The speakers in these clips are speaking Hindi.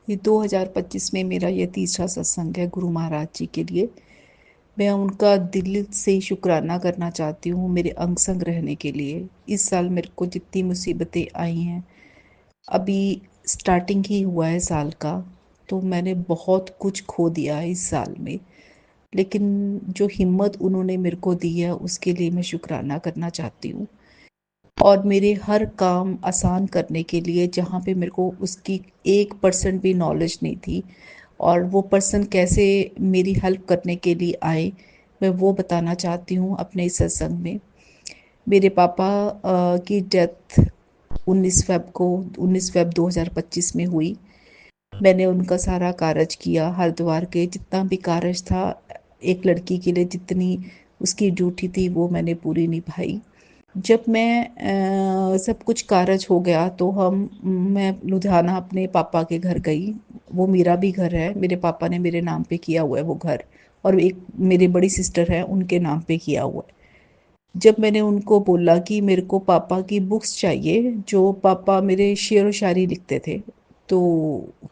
ये 2025 में मेरा ये तीसरा सत्संग है गुरु महाराज जी के लिए। मैं उनका दिल से शुक्राना करना चाहती हूँ मेरे अंग संग रहने के लिए। इस साल मेरे को जितनी मुसीबतें आई हैं, अभी स्टार्टिंग ही हुआ है साल का, तो मैंने बहुत कुछ खो दिया है इस साल में। लेकिन जो हिम्मत उन्होंने मेरे को दी है उसके लिए मैं शुक्राना करना चाहती हूँ। और मेरे हर काम आसान करने के लिए, जहाँ पे मेरे को उसकी 1% भी नॉलेज नहीं थी, और वो पर्सन कैसे मेरी हेल्प करने के लिए आए, मैं वो बताना चाहती हूँ अपने इस सत्संग में। मेरे पापा की डेथ 19 फेब 2025 में हुई। मैंने उनका सारा कारज किया, हरिद्वार के जितना भी कारज था, एक लड़की के लिए जितनी उसकी ड्यूटी थी वो मैंने पूरी निभाई। जब सब कुछ कारज हो गया तो मैं लुधियाना अपने पापा के घर गई। वो मेरा भी घर है, मेरे पापा ने मेरे नाम पे किया हुआ है वो घर, और एक मेरी बड़ी सिस्टर है उनके नाम पे किया हुआ है। जब मैंने उनको बोला कि मेरे को पापा की बुक्स चाहिए, जो पापा मेरे शेर व शायरी लिखते थे, तो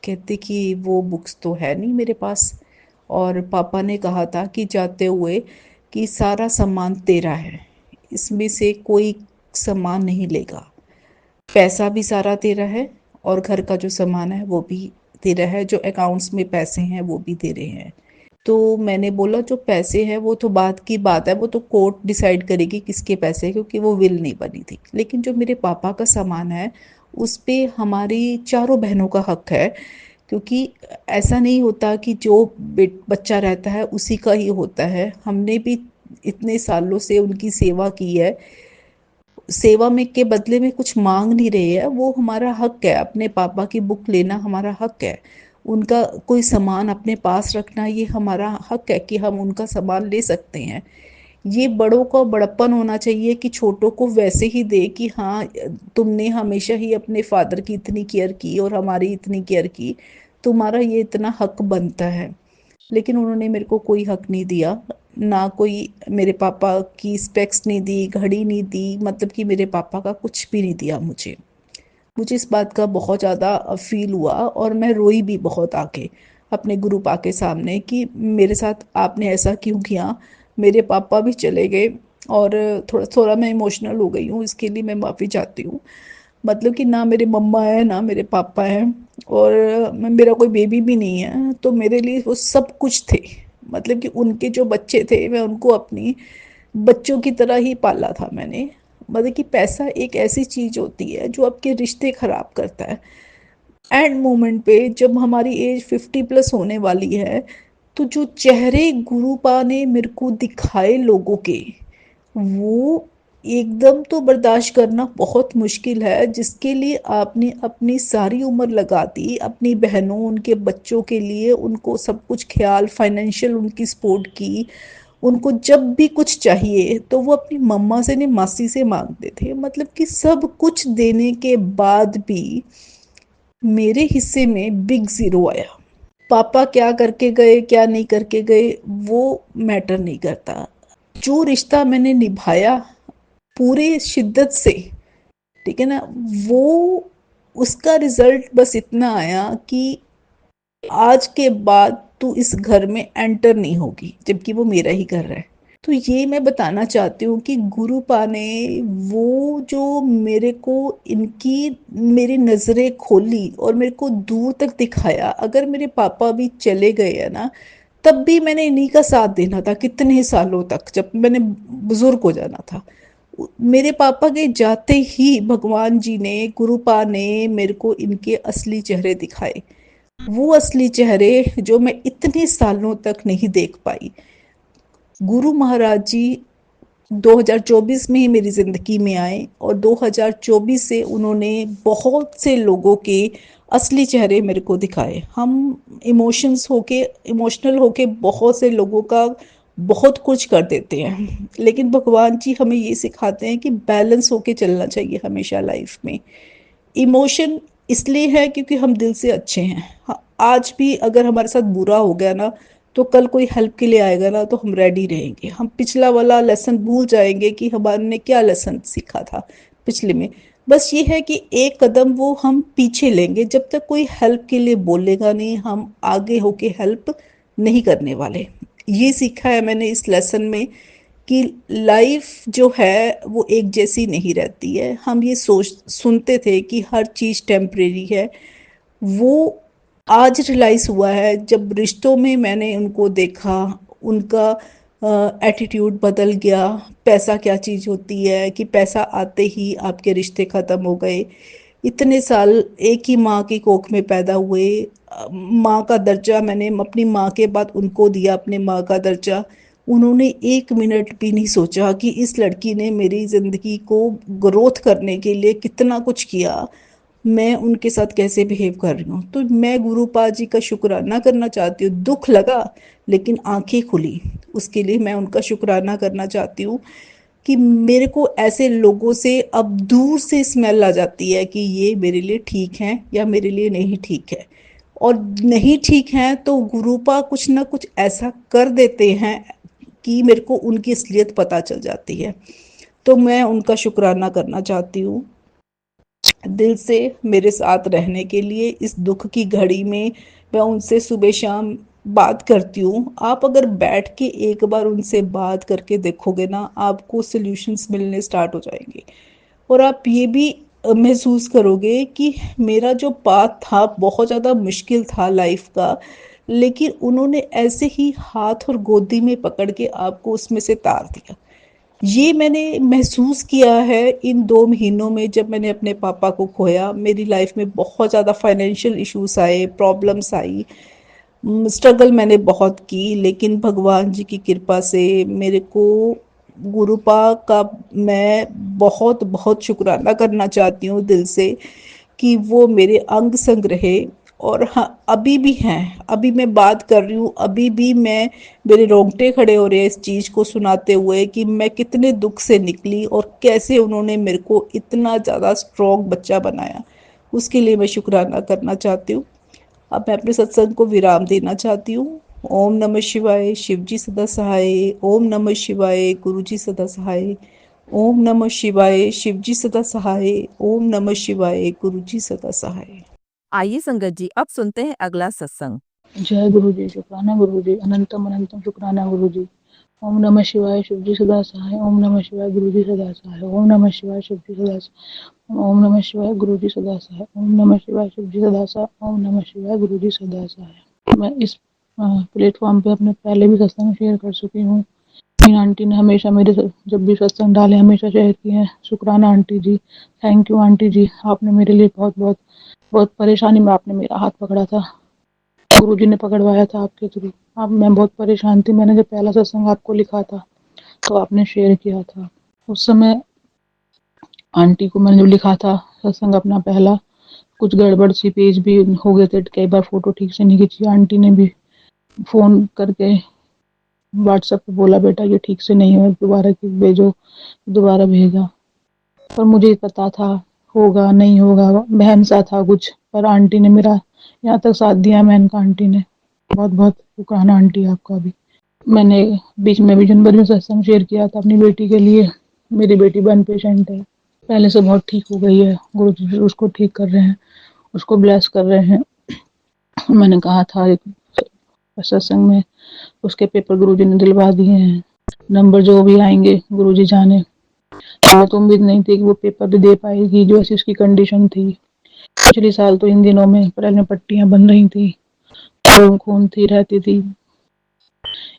कहते कि वो बुक्स तो है नहीं मेरे पास। और पापा ने कहा था कि जाते हुए कि सारा सामान तेरा है, इसमें से कोई सामान नहीं लेगा। पैसा भी सारा तेरा है, और घर का जो सामान है वो भी तेरा है, जो अकाउंट्स में पैसे हैं वो भी तेरे हैं। तो मैंने बोला जो पैसे हैं वो तो बात की बात है, वो तो कोर्ट डिसाइड करेगी किसके पैसे हैं, क्योंकि वो विल नहीं बनी थी। लेकिन जो मेरे पापा का सामान है उस पे हमारी चारों बहनों का हक है, क्योंकि ऐसा नहीं होता कि जो बच्चा रहता है उसी का ही होता है। हमने भी इतने सालों से उनकी सेवा की है, सेवा में के बदले में कुछ मांग नहीं रहे हैं, वो हमारा हक है। अपने पापा की बुक लेना हमारा हक है, उनका कोई सामान अपने पास रखना ये हमारा हक है कि हम उनका सामान ले सकते हैं। ये बड़ों का बड़प्पन होना चाहिए कि छोटों को वैसे ही दे कि हाँ, तुमने हमेशा ही अपने फादर की इतनी केयर की और हमारी इतनी केयर की, तुम्हारा ये इतना हक बनता है। लेकिन उन्होंने मेरे को कोई हक नहीं दिया, ना कोई मेरे पापा की स्पेक्स नहीं दी, घड़ी नहीं दी, मतलब कि मेरे पापा का कुछ भी नहीं दिया मुझे। मुझे इस बात का बहुत ज़्यादा फील हुआ, और मैं रोई भी बहुत आके अपने गुरु पा के सामने कि मेरे साथ आपने ऐसा क्यों किया। मेरे पापा भी चले गए, और थोड़ा थोड़ा मैं इमोशनल हो गई हूँ, इसके लिए मैं माफ़ी चाहती हूँ। मतलब कि ना मेरे मम्मा है ना मेरे पापा हैं, और मेरा कोई बेबी भी नहीं है, तो मेरे लिए वो सब कुछ थे। मतलब कि उनके जो बच्चे थे मैं उनको अपनी बच्चों की तरह ही पाला था मैंने। मतलब कि पैसा एक ऐसी चीज होती है जो आपके रिश्ते खराब करता है। एंड मोमेंट पे जब हमारी एज 50+ होने वाली है, तो जो चेहरे गुरुपा ने मेरे को दिखाए लोगों के, वो एकदम तो बर्दाश्त करना बहुत मुश्किल है, जिसके लिए आपने अपनी सारी उम्र लगा दी अपनी बहनों उनके बच्चों के लिए, उनको सब कुछ ख्याल, फाइनेंशियल उनकी सपोर्ट की। उनको जब भी कुछ चाहिए तो वो अपनी मम्मा से नहीं मासी से मांगते थे, मतलब कि सब कुछ देने के बाद भी मेरे हिस्से में बिग जीरो आया। पापा क्या करके गए क्या नहीं करके गए वो मैटर नहीं करता, जो रिश्ता मैंने निभाया पूरे शिद्दत से, ठीक है ना, वो उसका रिजल्ट बस इतना आया कि आज के बाद तू इस घर में एंटर नहीं होगी, जबकि वो मेरा ही घर है। तो ये मैं बताना चाहती हूँ कि गुरुपा ने वो जो मेरे को इनकी मेरी नज़रें खोली और मेरे को दूर तक दिखाया। अगर मेरे पापा भी चले गए हैं ना, तब भी मैंने इन्हीं का साथ देना था कितने सालों तक, जब मैंने बुजुर्ग हो जाना था। मेरे पापा के जाते ही भगवान जी ने, गुरुपा ने मेरे को इनके असली चेहरे दिखाए। वो असली चेहरे जो मैं इतने सालों तक नहीं देख पाई। गुरु महाराज जी 2024 में ही मेरी ज़िंदगी में आए, और 2024 से उन्होंने बहुत से लोगों के असली चेहरे मेरे को दिखाए। हम इमोशनल होके बहुत से लोगों का बहुत कुछ कर देते हैं, लेकिन भगवान जी हमें ये सिखाते हैं कि बैलेंस होके चलना चाहिए हमेशा लाइफ में। इमोशन इसलिए है क्योंकि हम दिल से अच्छे हैं। आज भी अगर हमारे साथ बुरा हो गया ना, तो कल कोई हेल्प के लिए आएगा ना तो हम रेडी रहेंगे। हम पिछला वाला लेसन भूल जाएंगे कि हमारे क्या लेसन सीखा था पिछले में। बस ये है कि एक कदम वो हम पीछे लेंगे, जब तक कोई हेल्प के लिए बोलेगा नहीं हम आगे होके हेल्प नहीं करने वाले। ये सीखा है मैंने इस लेसन में कि लाइफ जो है वो एक जैसी नहीं रहती है। हम ये सोच सुनते थे कि हर चीज़ टेम्परेरी है, वो आज रियलाइज हुआ है जब रिश्तों में मैंने उनको देखा, उनका एटीट्यूड बदल गया। पैसा क्या चीज़ होती है कि पैसा आते ही आपके रिश्ते ख़त्म हो गए। इतने साल एक ही माँ की कोख में पैदा हुए, माँ का दर्जा मैंने अपनी माँ के बाद उनको दिया, अपने माँ का दर्जा। उन्होंने एक मिनट भी नहीं सोचा कि इस लड़की ने मेरी ज़िंदगी को ग्रोथ करने के लिए कितना कुछ किया, मैं उनके साथ कैसे बिहेव कर रही हूँ। तो मैं गुरुपा जी का शुक्राना करना चाहती हूँ। दुख लगा लेकिन आंखें खुली, उसके लिए मैं उनका शुक्राना करना चाहती हूँ कि मेरे को ऐसे लोगों से अब दूर से स्मेल आ जाती है कि ये मेरे लिए ठीक है या मेरे लिए नहीं ठीक है। और नहीं ठीक है तो गुरुपा कुछ ना कुछ ऐसा कर देते हैं कि मेरे को उनकी असलियत पता चल जाती है। तो मैं उनका शुक्राना करना चाहती हूँ दिल से, मेरे साथ रहने के लिए इस दुख की घड़ी में। मैं उनसे सुबह शाम बात करती हूँ। आप अगर बैठ के एक बार उनसे बात करके देखोगे ना, आपको सॉल्यूशंस मिलने स्टार्ट हो जाएंगे। और आप ये भी महसूस करोगे कि मेरा जो पाथ था बहुत ज़्यादा मुश्किल था लाइफ का, लेकिन उन्होंने ऐसे ही हाथ और गोदी में पकड़ के आपको उसमें से तार दिया। ये मैंने महसूस किया है इन 2 महीनों में जब मैंने अपने पापा को खोया। मेरी लाइफ में बहुत ज़्यादा फाइनेंशियल इश्यूज आए, प्रॉब्लम्स आई, स्ट्रगल मैंने बहुत की, लेकिन भगवान जी की कृपा से मेरे को गुरुपा का मैं बहुत बहुत शुक्राना करना चाहती हूँ दिल से कि वो मेरे अंग संग रहे। और हाँ, अभी भी हैं, अभी मैं बात कर रही हूँ, अभी भी मैं, मेरे रोंगटे खड़े हो रहे हैं इस चीज़ को सुनाते हुए कि मैं कितने दुख से निकली और कैसे उन्होंने मेरे को इतना ज़्यादा स्ट्रॉन्ग बच्चा बनाया। उसके लिए मैं शुक्राना करना चाहती हूँ। अब मैं अपने सत्संग को विराम देना चाहती हूँ। ओम नमः शिवाय, शिव जी सदा सहाय। ओम नमः शिवाय, गुरु जी सदा सहाय। ओम नमः शिवाय, शिव जी सदा सहाय। ओम नमः शिवाय, गुरु जी सदा सहाय। आइए संगत जी, अब सुनते हैं अगला सत्संग। जय गुरु जी, शुक्राना गुरु जी, अनंतम अनंतम शुक्राना गुरु जी। ओम नमः शिवाय, शिव जी सदा सहाय। ओम नमः शिवाय, गुरु जी सदा सहाय। ओम नमः शिवाय, शिव जी सदा सहाय। ओम नमः शिवाय, गुरु जी सदा सहाय। ओम नमः शिवाय, शिव जी सदा सहाय। ओम नमः शिवाय, गुरु जी सदा सहाय। मैं इस प्लेटफॉर्म पे अपने पहले भी सत्संग शेयर कर चुकी हूँ। मीना आंटी ने हमेशा मेरे जब भी सत्संग डाले हमेशा शेयर किए हैं। शुक्राना aunty ji, thank you aunty ji, आपने मेरे लिए बहुत बहुत बहुत परेशानी में आपने मेरा हाथ पकड़ा था, गुरुजी ने पकड़वाया था आपके थ्रू। अब मैं बहुत परेशान थी, मैंने जब पहला सत्संग आपको लिखा था तो आपने शेयर किया था। उस समय आंटी को मैंने जो लिखा था सत्संग अपना पहला, कुछ गड़बड़ सी पेज भी हो गए थे, कई बार फोटो ठीक से नहीं खींची। आंटी ने भी फोन करके व्हाट्सएप पे बोला बेटा ये ठीक से नहीं है, दोबारा भेजो, दोबारा भेजा। पर मुझे पता था होगा नहीं होगा, बहन सा था कुछ, पर आंटी ने मेरा यहाँ तक साथ दिया। बहन का आंटी ने बहुत बहुत शुक्राना आंटी आपका भी। मैंने बीच में भी जनवरी में सत्संग शेयर किया था अपनी बेटी के लिए। मेरी बेटी बर्न पेशेंट है, पहले से बहुत ठीक हो गई है, गुरु जी उसको ठीक कर रहे हैं, उसको ब्लेस कर रहे हैं। मैंने कहा था एक सत्संग में, उसके पेपर गुरुजी ने दिलवा दिए हैं, नंबर जो भी आएंगे गुरुजी जाने। मुझे तो उम्मीद नहीं थी कि वो पेपर भी दे पाएगी, जो ऐसी उसकी कंडीशन थी। पिछले साल तो इन दिनों में पैर में पट्टियां बन रही थी, खून थी रहती थी,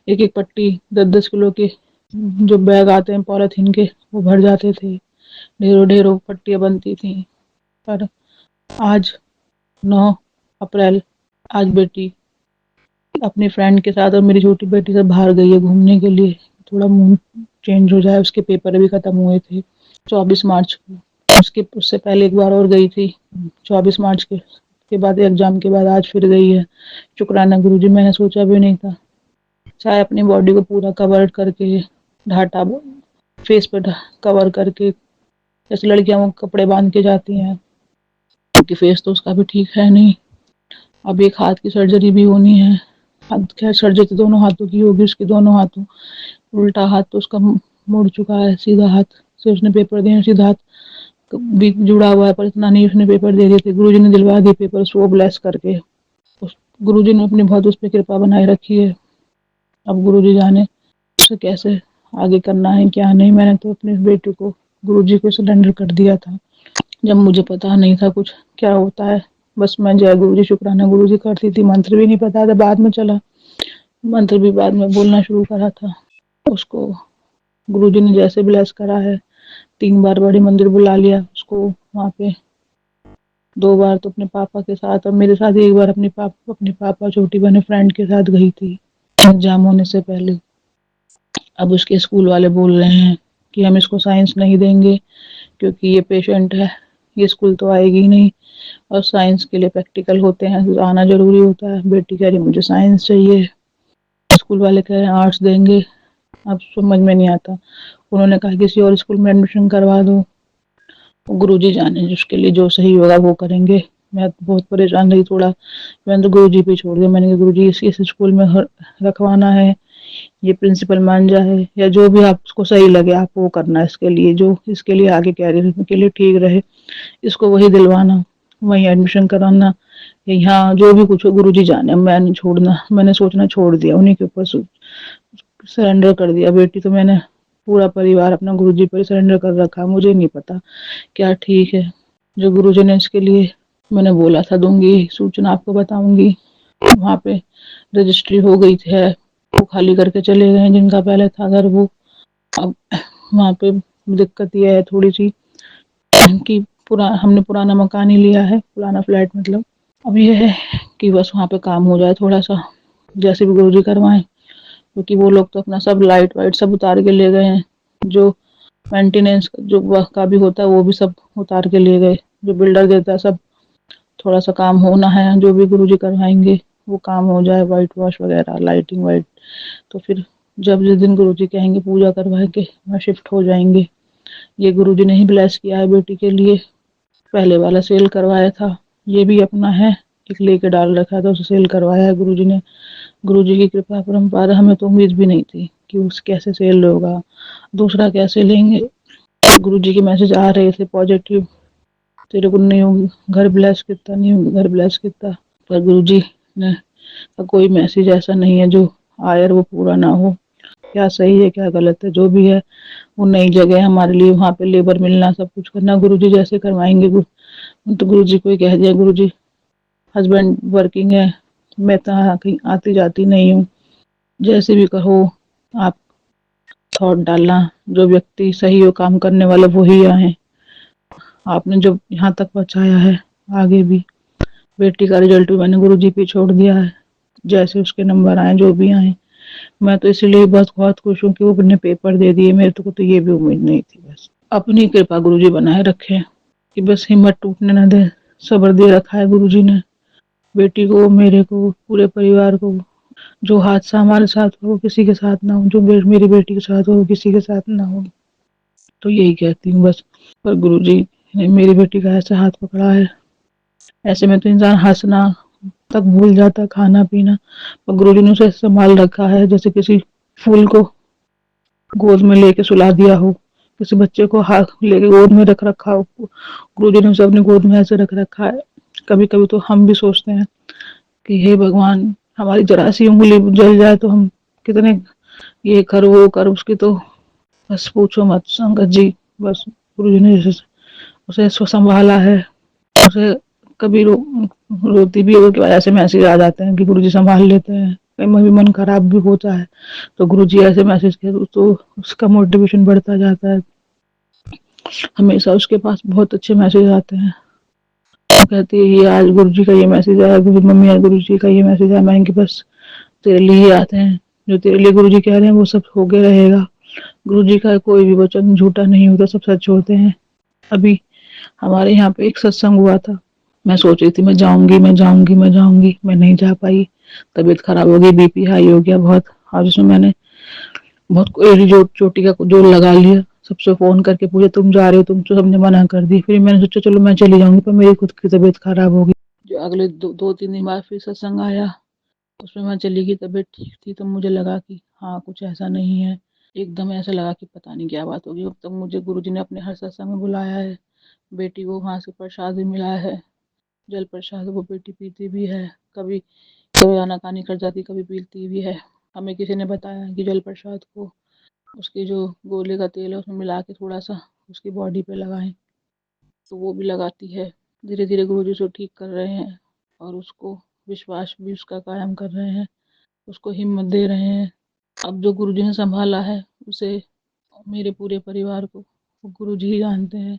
एक एक पट्टी 10-10 किलो के जो बैग आते हैं पॉलिथीन के वो भर जाते थे, ढेरों ढेरों पट्टियां बनती थी। पर आज 9 अप्रैल, आज बेटी अपनी फ्रेंड के साथ और मेरी छोटी बेटी से बाहर गई है घूमने के लिए, थोड़ा मूड चेंज हो जाए। उसके पेपर भी खत्म हुए थे 24 मार्च को, उससे पहले एक बार और गई थी 24 मार्च के बाद एग्जाम के बाद आज फिर गई है। शुक्राना गुरुजी, मैंने सोचा भी नहीं था। चाहे अपनी बॉडी को पूरा कवर करके, ढाटा फेस पे कवर करके, जैसे लड़कियां वो कपड़े बांध के जाती हैं, क्योंकि फेस तो उसका भी ठीक है नहीं। अब एक हाथ की सर्जरी भी होनी है, खैर सर्जरी तो दोनों हाथों की होगी, उसके दोनों हाथों, उल्टा हाथ तो उसका मुड़ चुका है, सीधा हाथ से उसने पेपर दिए, सीधा हाथ भी जुड़ा हुआ है, पर इतना नहीं उसने पेपर दे दिए थे। गुरुजी ने दिलवा दिए पेपर उसको ब्लेस करके। उस गुरुजी ने अपनी बहुत उस पर कृपा बनाए रखी है। अब गुरुजी जाने उसे कैसे आगे करना है क्या नहीं। मैंने तो अपने बेटे को गुरुजी को सरेंडर कर दिया था जब मुझे पता नहीं था कुछ क्या होता है। बस मैं जय गुरुजी शुक्राना गुरुजी करती थी। मंत्र भी नहीं पता था, बाद में चला। मंत्र भी बाद में बोलना शुरू करा था। उसको गुरुजी ने जैसे ब्लेस करा है, 3 बार बड़ी मंदिर बुला लिया उसको। वहाँ पे 2 बार तो अपने पापा के साथ और मेरे साथ 1 बार अपने पापा छोटी बहन फ्रेंड के साथ गई थी एग्जाम होने से पहले। अब उसके स्कूल वाले बोल रहे हैं कि हम इसको साइंस नहीं देंगे क्योंकि ये पेशेंट है, ये स्कूल तो आएगी ही नहीं। और साइंस के लिए प्रैक्टिकल होते हैं, तो आना जरूरी होता है। बेटी कह रही मुझे साइंस चाहिए, स्कूल वाले कह रहे हैं आर्ट्स देंगे। अब समझ में नहीं आता। उन्होंने कहा किसी और स्कूल में एडमिशन करवा दो। गुरुजी जाने जिसके लिए जो सही होगा वो करेंगे। मैं तो बहुत परेशान रही थोड़ा। मैंने तो गुरुजी पे छोड़ दिया। मैंने कहा गुरुजी इस स्कूल में रखवाना है, ये प्रिंसिपल मान जाए या जो भी आपको सही लगे आप वो करना। इसके लिए जो इसके लिए आगे कैरियर के लिए ठीक रहे, इसको वही दिलवाना, वही एडमिशन कराना। यहाँ जो भी कुछ हो गुरुजी जाने, मैंने छोड़ना, मैंने सोचना छोड़ दिया। उन्हीं के ऊपर सरेंडर कर दिया। बेटी तो मैंने पूरा परिवार अपना गुरुजी पर सरेंडर कर रखा। मुझे नहीं पता क्या ठीक है। जो गुरुजी ने इसके लिए मैंने बोला था दूंगी, सूचना आपको बताऊंगी। वहाँ पे रजिस्ट्री हो गई है, वो खाली करके चले गए जिनका पहले था घर वो। अब वहाँ पे दिक्कत ये है थोड़ी सी कि हमने पुराना मकान ही लिया है, पुराना फ्लैट मतलब। अब ये है कि बस वहाँ पे काम हो जाए थोड़ा सा, जैसे भी गुरुजी करवाएं। क्योंकि वो लोग तो अपना सब लाइट वाइट सब उतार के ले गए हैं। जो मेंटेनेंस जो का भी होता है वो भी सब उतार के ले गए। जो बिल्डर देता है सब। थोड़ा सा काम होना है, जो भी गुरुजी करवाएंगे वो काम हो जाए, वाइट वॉश वगैरह लाइटिंग वाइट। तो फिर जब जिस दिन गुरुजी कहेंगे पूजा करवाएंगे वहाँ शिफ्ट हो जाएंगे। ये गुरुजी ने ही ब्लेस किया है बेटी के लिए। पहले वाला सेल करवाया था, ये भी अपना है, एक लेके डाल रखा था, उसे सेल करवाया है गुरुजी ने। गुरुजी की कृपा परम्परा, हमें तो उम्मीद भी नहीं थी कि उस कैसे सेल होगा, दूसरा कैसे लेंगे। गुरुजी के मैसेज आ रहे थे पॉजिटिव, तेरे को नहीं होगी घर ब्लेस कितना, नहीं होगी घर ब्लेस कितना। पर गुरुजी ने कोई मैसेज ऐसा नहीं है जो आए और वो पूरा ना हो। क्या सही है क्या गलत है जो भी है, वो नई जगह है हमारे लिए। वहाँ पे लेबर मिलना सब कुछ करना गुरुजी जैसे करवाएंगे। तो गुरुजी को ही कह दिया, गुरुजी हस्बैंड वर्किंग है, मैं तो कहीं आती जाती नहीं हूँ, जैसे भी कहो आप थॉट डालना, जो व्यक्ति सही हो काम करने वाला वही आए। आपने जो यहाँ तक पहुँचाया है आगे भी। बेटी का रिजल्ट भी मैंने गुरुजी पे छोड़ दिया है, जैसे उसके नंबर आए जो भी आए। मैं तो इसलिए बस बहुत खुश हूँ कि वो अपने पेपर दे दिए। मेरे को तो ये भी उम्मीद नहीं थी। बस अपनी कृपा गुरुजी बनाए रखे कि बस हिम्मत टूटने ना दे। सब्र दे रखा है गुरुजी ने बेटी को, मेरे को, पूरे परिवार को। जो हादसा हमारे साथ हो वो किसी के साथ ना हो, जो मेरी बेटी के साथ हो वो किसी के साथ ना हो। तो यही कहती हूँ बस। पर गुरुजी ने मेरी बेटी का ऐसा हाथ पकड़ा है, ऐसे में तो इंसान हंसना तक भूल जाता, खाना पीना। पर गुरुजी ने उसे संभाल रखा है जैसे किसी फूल को गोद में लेके सुला दिया हो, किसी बच्चे को हाथ लेके गोद में रख रखा हो। गुरुजी ने उसे अपनी गोद में ऐसे रख रखा है। कभी कभी तो हम भी सोचते हैं कि हे भगवान, हमारी जरा सी उंगली जल जाए तो हम कितने ये कर वो कर। उसकी तो बस पूछो मत संगत जी। बस गुरुजी ने उसे संभाला है। उसे कभी रोती भी है कि ऐसे मैसेज आ जाते हैं कि गुरुजी संभाल लेते हैं। कहीं भी मन खराब भी होता है तो गुरुजी ऐसे मैसेज के तो उसका मोटिवेशन बढ़ता जाता है। हमेशा उसके पास बहुत अच्छे मैसेज आते हैं। वो कहती है ये आज गुरुजी का ये मैसेज आया, मम्मी आज गुरुजी का ये मैसेज आया। मैं बस तेरे लिए ही आते हैं, जो तेरे लिए गुरुजी कह रहे हैं वो सब होके रहेगा। गुरुजी का कोई भी वचन झूठा नहीं होता, सब सच होते हैं। अभी हमारे यहाँ पे एक सत्संग हुआ था, मैं सोच रही थी मैं जाऊंगी मैं जाऊंगी मैं जाऊंगी, मैं नहीं जा पाई। तबीयत खराब हो गई, बीपी हाई हो गया बहुत। आज उसमें मैंने बहुत एड़ी चोटी का जोर लगा लिया। सबसे फोन करके पूछा तुम जा रहे हो, तुम तो सबने मना कर दी। फिर मैंने सोचा चलो मैं चली जाऊंगी, पर मेरी खुद की तबीयत खराब हो गई। जो अगले 2-3 दिन बाद फिर सत्संग आया, उसमें मैं चली गई। तबीयत ठीक थी तो मुझे लगा कि हाँ कुछ ऐसा नहीं है। एकदम ऐसा लगा कि पता नहीं क्या बात होगी। अब तक मुझे गुरुजी ने अपने हर सत्संग में बुलाया है। बेटी को वहाँ से प्रसाद भी मिला है, जल प्रसाद वो बेटी पीती भी है, कभी कभी आनाकानी कर जाती, कभी पीती भी है। हमें किसी ने बताया कि जल प्रसाद को उसके जो गोले का तेल है उसमें मिला के थोड़ा सा उसकी बॉडी पे लगाएं, तो वो भी लगाती है। धीरे धीरे गुरुजी उसको ठीक कर रहे हैं और उसको विश्वास भी उसका कायम कर रहे हैं, उसको हिम्मत दे रहे हैं। अब जो गुरुजी ने संभाला है उसे, मेरे पूरे परिवार को वो गुरुजी ही जानते हैं।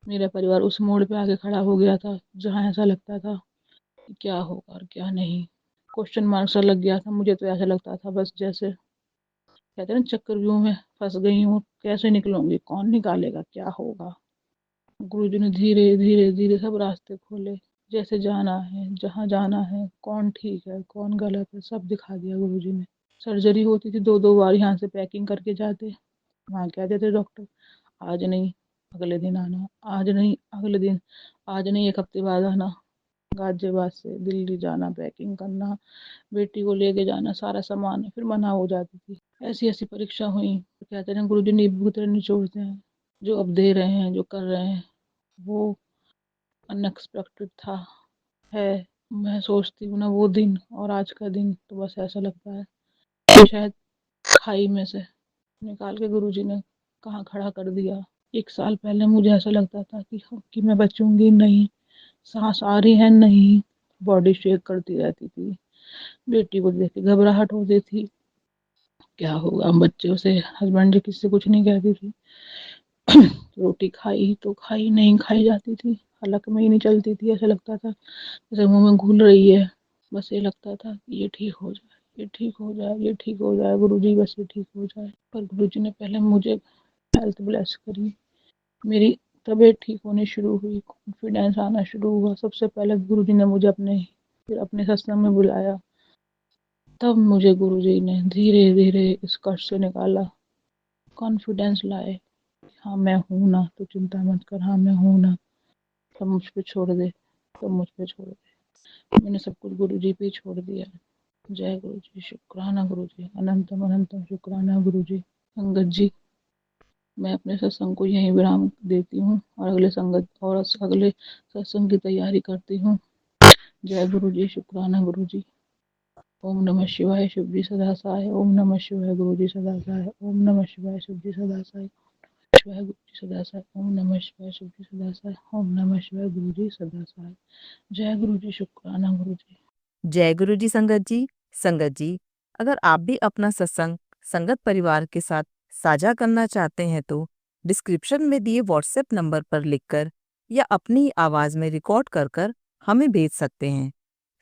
मेरा परिवार उस मोड़ पे आके खड़ा हो गया था जहाँ ऐसा लगता था कि क्या होगा और क्या नहीं, क्वेश्चन मार्क सा लग गया था। मुझे तो ऐसा लगता था बस जैसे कहते हैं ना, चक्रव्यूह में फंस गई हूँ, कैसे निकलूंगी, कौन निकालेगा, क्या होगा। गुरुजी ने धीरे धीरे धीरे सब रास्ते खोले, जैसे जाना है, जहाँ जाना है, कौन ठीक है कौन गलत है, सब दिखा दिया गुरुजी ने। सर्जरी होती थी, दो दो बार यहाँ से पैकिंग करके जाते, वहाँ कहते थे डॉक्टर आज नहीं अगले दिन आना, आज नहीं अगले दिन, आज नहीं एक हफ्ते बाद आना। गाजियाबाद से दिल्ली जाना, पैकिंग करना, बेटी को लेके जाना, सारा सामान, फिर मना हो जाती थी। ऐसी ऐसी परीक्षा हुई। कहते हैं गुरुजी नींबू की तरह निचोड़ते हैं, जो अब दे रहे हैं, जो कर रहे हैं, वो अनएक्सपेक्टेड था, है। मैं सोचती हूँ ना वो दिन और आज का दिन, तो बस ऐसा लगता है कि शायद खाई में से निकाल के गुरुजी ने कहाँ खड़ा कर दिया। 1 साल पहले मुझे ऐसा लगता था कि मैं बचूंगी नहीं, सांस आ रही है नहीं, बॉडी शेक करती रहती थी, बेटी को देख के घबराहट होती थी, क्या होगा बच्चों से। हस्बैंड जी किससे कुछ नहीं कहती थी। रोटी खाई तो खाई, नहीं खाई जाती थी, हलक में ही नहीं चलती थी, ऐसा लगता था जैसे मुंह में घुल रही है। बस ये लगता था कि ये ठीक हो जाए, ये ठीक हो जाए, ये ठीक हो जाए, गुरुजी बस ये ठीक हो जाए। पर गुरुजी ने पहले मुझे हेल्थ ब्लेस करी, मेरी तबीयत ठीक होनी शुरू हुई, कॉन्फिडेंस आना शुरू हुआ। सबसे पहले गुरुजी ने मुझे फिर अपने सत्संग में बुलाया, तब मुझे गुरुजी ने धीरे धीरे इस कष्ट से निकाला, कॉन्फिडेंस लाए। हाँ मैं हूँ ना, तो चिंता मत कर, हाँ मैं हूँ ना, सब मुझ पे छोड़ दे, सब मुझ पे छोड़ दे। मैंने सब कुछ गुरुजी पे छोड़ दिया। जय गुरुजी, शुक्राना गुरुजी, अनंतम अनंतम शुक्राना गुरुजी। संगत जी, मैं अपने सत्संग को यहीं विराम देती हूँ और अगले सत्संग की तैयारी करती हूँ। जय गुरुजी, शुक्राना गुरुजी। ओम नमः शिवाय, शिव जी सदा सहाय। ओम नमः शिवाय, गुरु जी सदा सहाय। ओम नमः शिवाय, शिव जी सदा सहाय। शिवाय गुरु जी सदा सहाय। ओम नमः शिवाय, शिव जी सदा सहाय। ओम नमः शिवाय, गुरु जी सदा सहाय। जय गुरु जी, शुक्राना गुरु जी। जय गुरु जी संगत जी, अगर आप भी अपना सत्संग संगत परिवार के साथ साझा करना चाहते हैं तो डिस्क्रिप्शन में दिए व्हाट्सएप नंबर पर लिखकर या अपनी आवाज में रिकॉर्ड कर कर हमें भेज सकते हैं।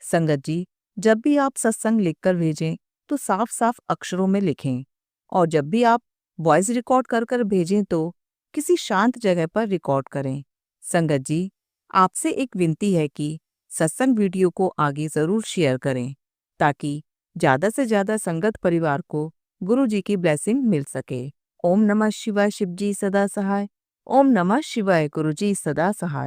संगत जी, जब भी आप सत्संग लिखकर भेजें तो साफ साफ अक्षरों में लिखें, और जब भी आप वॉइस रिकॉर्ड कर कर भेजें तो किसी शांत जगह पर रिकॉर्ड करें। संगत जी, आपसे एक विनती है कि सत्संग वीडियो को आगे जरूर शेयर करें ताकि ज्यादा से ज्यादा संगत परिवार को गुरु जी की ब्लेसिंग मिल सके। ओम नमः शिवाय, शिव जी सदा सहाय। ओम नमः शिवाय, गुरु जी सदा सहाय।